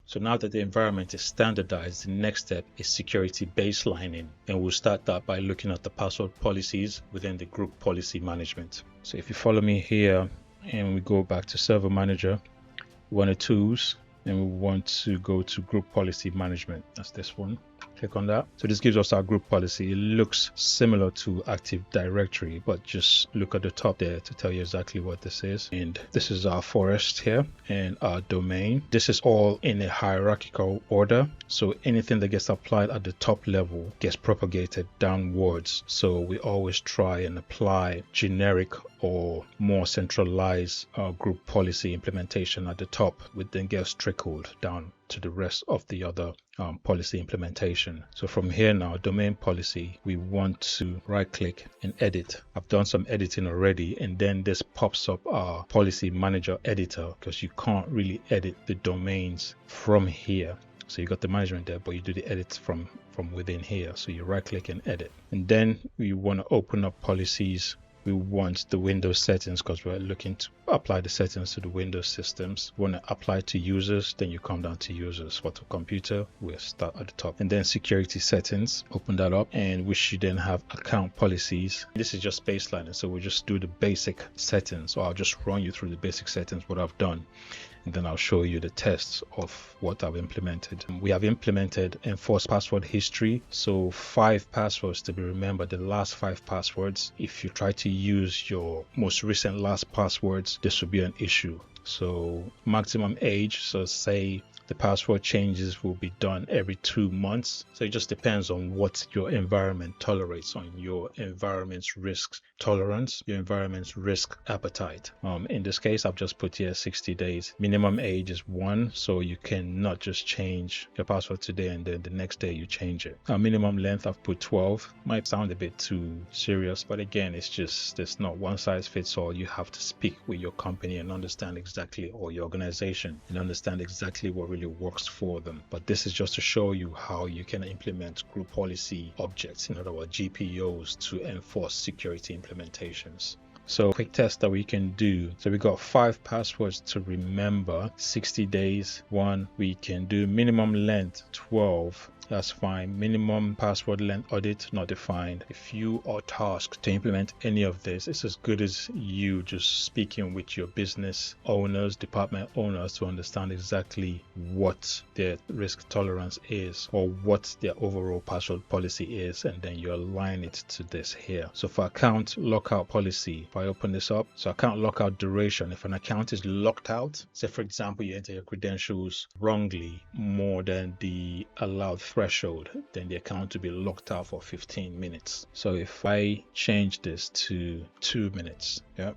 So now that the environment is standardized, the next step is security baselining. And we'll start that by looking at the password policies within the group policy management. So if you follow me here and we go back to server manager, we want to tools, and we want to go to group policy management. That's this one. Click on that. So this gives us our group policy. It looks similar to Active Directory, but just look at the top there to tell you exactly what this is. And this is our forest here and our domain. This is all in a hierarchical order. So anything that gets applied at the top level gets propagated downwards. So we always try and apply generic or more centralized group policy implementation at the top, which then gets trickled down to the rest of the other policy implementation. So from here now, domain policy, we want to right click and edit. I've done some editing already, and then this pops up our policy manager editor, because you can't really edit the domains from here. So you got the management there, but you do the edits from within here. So you right click and edit, and then we want to open up policies. We want the Windows settings because we're looking to apply the settings to the Windows systems. We want to apply to users, then you come down to users. For the computer, we'll start at the top, and then security settings, open that up, and we should then have account policies. This is just baselining, so we'll just do the basic settings. So I'll just run you through the basic settings, what I've done, and then I'll show you the tests of what I've implemented. We have implemented enforced password history, so 5 passwords to be remembered, the last 5 passwords. If you try to use your most recent last passwords, this will be an issue. So maximum age, so say the password changes will be done every 2 months. So it just depends on what your environment tolerates, on your environment's risk tolerance, your environment's risk appetite. In this case, I've just put here 60 days. Minimum age is 1, so you cannot just change your password today and then the next day you change it. Minimum length, I've put 12. Might sound a bit too serious, but again, there's not one size fits all. You have to speak with your company and understand exactly, or your organization, and understand exactly what really works for them. But this is just to show you how you can implement group policy objects, in other words GPOs, to enforce security implementations. So quick test that we can do. So we got 5 passwords to remember, 60 days, 1. We can do minimum length 12. That's fine. Minimum password length audit not defined. If you are tasked to implement any of this, it's as good as you just speaking with your business owners, department owners, to understand exactly what their risk tolerance is or what their overall password policy is, and then you align it to this here. So for account lockout policy, if I open this up, so account lockout duration, if an account is locked out, say for example you enter your credentials wrongly more than the allowed threshold, then the account will be locked out for 15 minutes. So if I change this to 2 minutes, yeah,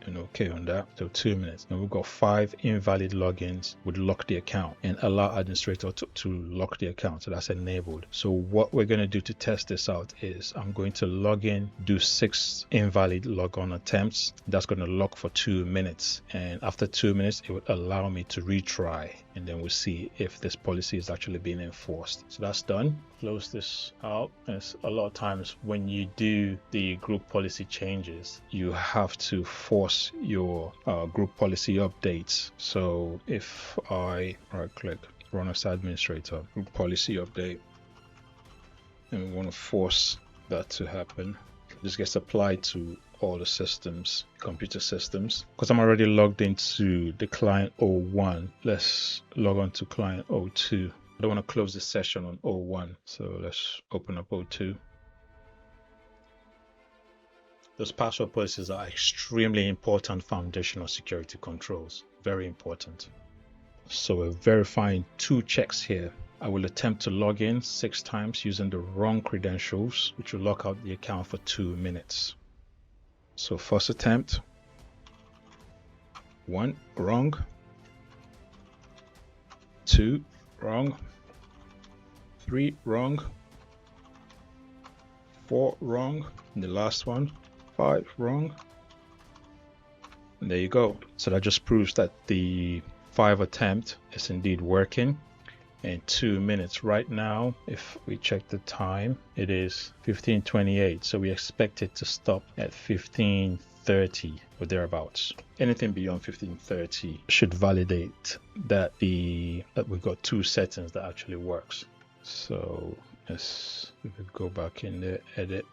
and okay on that, so 2 minutes, and we've got 5 invalid logins would lock the account and allow administrator to lock the account. So that's enabled. So what we're going to do to test this out is I'm going to log in, do 6 invalid logon attempts. That's going to lock for 2 minutes, and after 2 minutes it would allow me to retry, and then we'll see if this policy is actually being enforced. So that's done. Close this out. As a lot of times when you do the group policy changes, you have to force your group policy updates. So if I right click, run as administrator, group policy update, and we want to force that to happen, this gets applied to all the systems, computer systems. Because I'm already logged into the client 01, let's log on to client 02. I don't want to close the session on 01, so let's open up 02. Those password policies are extremely important foundational security controls, very important. So we're verifying 2 checks here. I will attempt to log in 6 times using the wrong credentials, which will lock out the account for 2 minutes. So first attempt, 1, wrong, 2, wrong, 3, wrong, 4, wrong, and the last one, 5, wrong. And there you go. So that just proves that the 5 attempt is indeed working. And 2 minutes right now, if we check the time, it is 15:28. So we expect it to stop at 15:30. 1530 or thereabouts. Anything beyond 1530 should validate that we've got two settings that actually works. So we could go back in there, edit,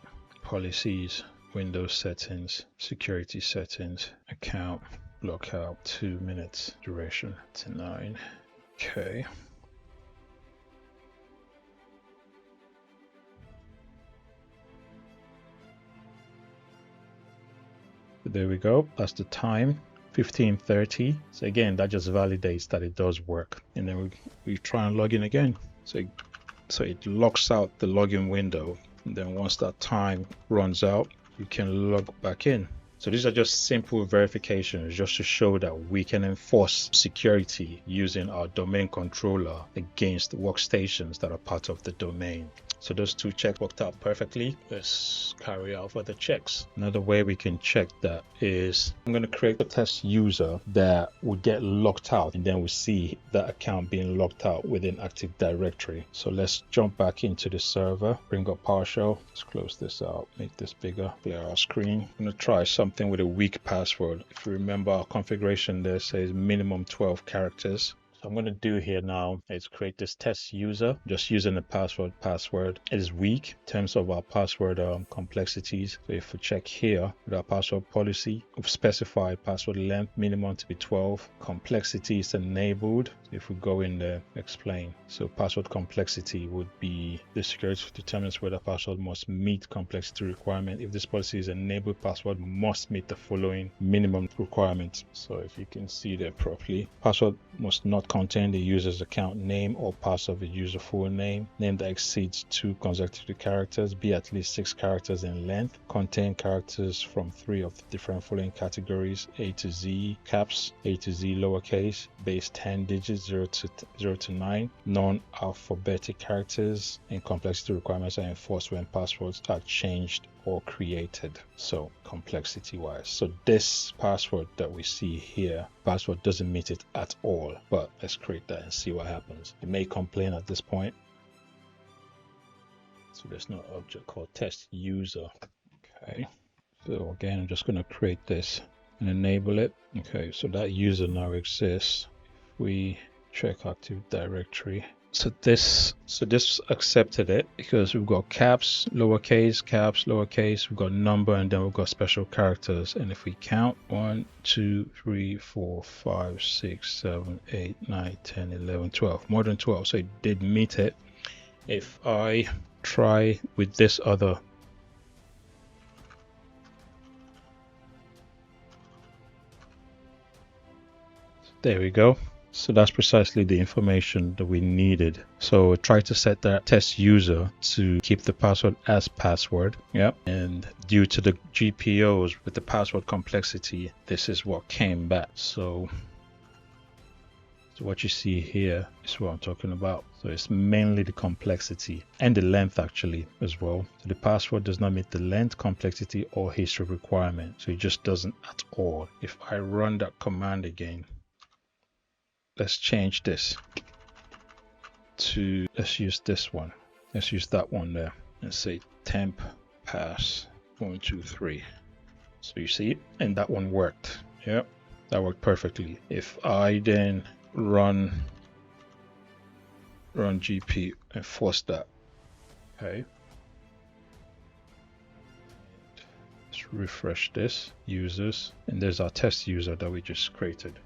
policies, Windows settings, security settings, account, lockout, 2 minutes, duration to 9. Okay. There we go. That's the time, 1530. So again, that just validates that it does work. And then we try and log in again. So it locks out the login window. And then once that time runs out, you can log back in. So these are just simple verifications just to show that we can enforce security using our domain controller against workstations that are part of the domain. So those two checks worked out perfectly. Let's carry out further checks. Another way we can check that is I'm going to create a test user that will get locked out, and then we see that account being locked out within Active Directory. So let's jump back into the server, bring up PowerShell. Let's close this out, make this bigger, clear our screen. I'm going to try something with a weak password. If you remember, our configuration there says minimum 12 characters. So I'm going to do here now is create this test user, just using the password. It is weak in terms of our password complexities. So if we check here with our password policy, we've specified password length minimum to be 12. Complexity is enabled. So if we go in there, explain. So password complexity would be the security determines whether password must meet complexity requirement. If this policy is enabled, password must meet the following minimum requirements. So if you can see there properly, password must not contain the user's account name or parts of the user full name that exceeds 2 consecutive characters, be at least 6 characters in length, contain characters from 3 of the different following categories: A to Z, caps, A to Z lowercase, base 10 digits 0 to 9, non-alphabetic characters, and complexity requirements are enforced when passwords are changed or created. So complexity wise, so this password that we see here, password doesn't meet it at all. But let's create that and see what happens. It may complain at this point. So there's no object called test user. Okay, so again, I'm just going to create this and enable it. Okay, so that user now exists. If we check Active Directory, so this accepted it because we've got caps, lowercase, we've got number, and then we've got special characters. And if we count 1, 2, 3, 4, 5, 6, 7, 8, 9, 10, 11, 12, more than 12. So it did meet it. If I try with this other, there we go. So that's precisely the information that we needed. So try to set that test user to keep the password as password. Yeah. And due to the GPOs with the password complexity, this is what came back. So what you see here is what I'm talking about. So it's mainly the complexity and the length actually as well. So the password does not meet the length, complexity, or history requirement. So it just doesn't at all. If I run that command again, let's change this to, let's use this one. Let's use that one there and say temp pass 1, 2, 3. So you see, and that one worked. Yeah, that worked perfectly. If I then run GP and force that, okay, let's refresh this users, and there's our test user that we just created.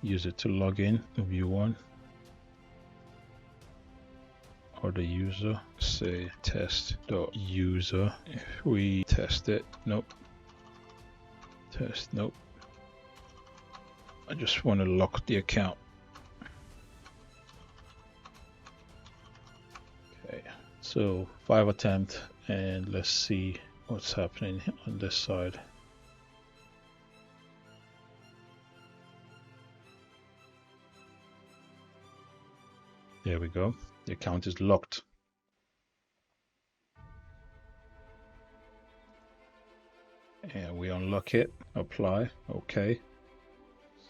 Use it to log in, view one, or the user, say test.user. If we test it, nope, test, nope. I just want to lock the account. Okay, so 5 attempt, and let's see what's happening on this side. There we go. The account is locked. And we unlock it, apply, okay.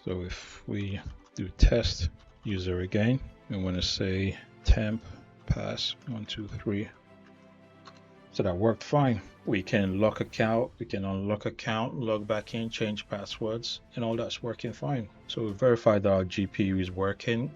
So if we do test user again, we want to say temp pass 1, 2, 3. So that worked fine. We can lock account, we can unlock account, log back in, change passwords, and all that's working fine. So we verified that our GPU is working.